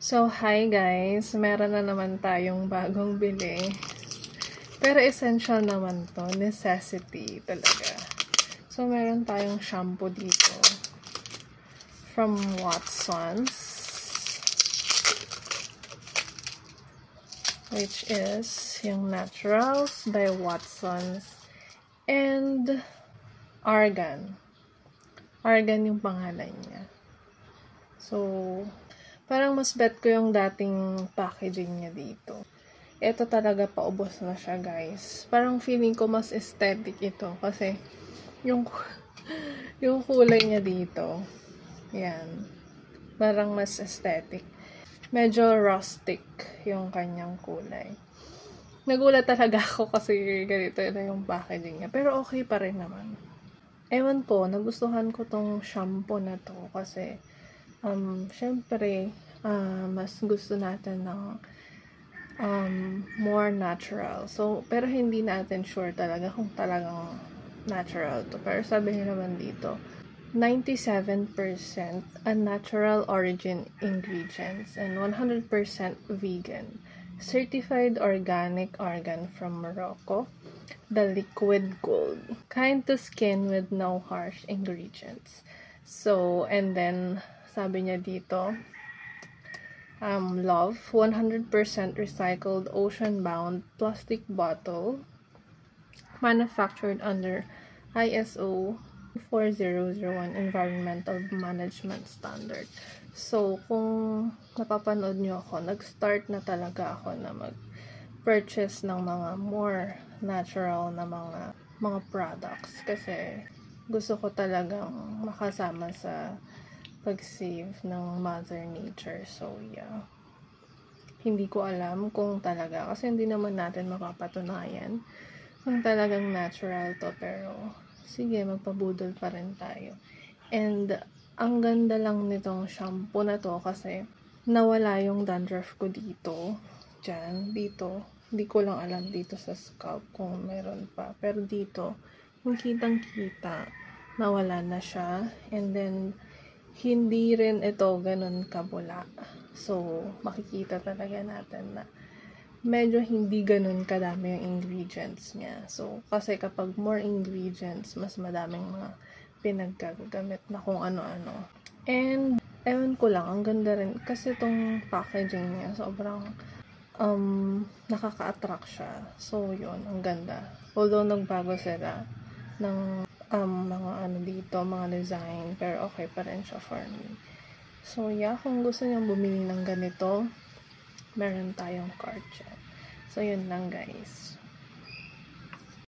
So, hi guys! Meron na naman tayong bagong bili. Pero essential naman to. Necessity talaga. So, meron tayong shampoo dito. From Watsons. Which is yung Naturals by Watsons. And Argan. Argan yung pangalan niya. So, parang mas bet ko yung dating packaging niya dito. Ito talaga paubos na siya, guys. Parang feeling ko mas aesthetic ito kasi yung kulay niya dito. Yan. Parang mas aesthetic. Medyo rustic yung kanyang kulay. Nagulat talaga ako kasi ganito na yung packaging niya. Pero okay pa rin naman. Ewan ko, nagustuhan ko tong shampoo na to kasi syempre, mas gusto natin ng more natural. So, pero hindi natin sure talaga kung talagang natural to. Pero sabi niya naman dito, 97% unnatural origin ingredients and 100% vegan. Certified organic argan from Morocco. The liquid gold. Kind to skin with no harsh ingredients. So, and then, sabi niya dito, love, 100% recycled ocean-bound plastic bottle, manufactured under ISO 4001 Environmental Management Standard. So, kung napapanood niyo ako, nag-start na talaga ako na mag-purchase ng mga more natural na mga products kasi gusto ko talagang makasama sa pag-save ng Mother Nature. So, yeah. Hindi ko alam kung talaga, kasi hindi naman natin mapapatunayan kung talagang natural to, pero sige, magpabudol pa rin tayo. And, ang ganda lang nitong shampoo na to kasi nawala yung dandruff ko dito. Diyan, dito. Hindi ko lang alam dito sa scalp kung meron pa. Pero dito, yung kitang-kita, nawala na siya. And then, hindi rin ito ganun kabula. So, makikita talaga natin na medyo hindi ganun kadami yung ingredients niya. So, kasi kapag more ingredients, mas madaming mga pinaggagamit na kung ano-ano. And, ewan ko lang, ang ganda rin. Kasi itong packaging niya, sobrang nakaka-attract siya. So, yun, ang ganda. Although, nagbago sila ng mga ano dito, mga design, pero okay pa rin siya for me. So, yeah, kung gusto niyong bumili ng ganito, meron tayong card siya. So, yun lang, guys.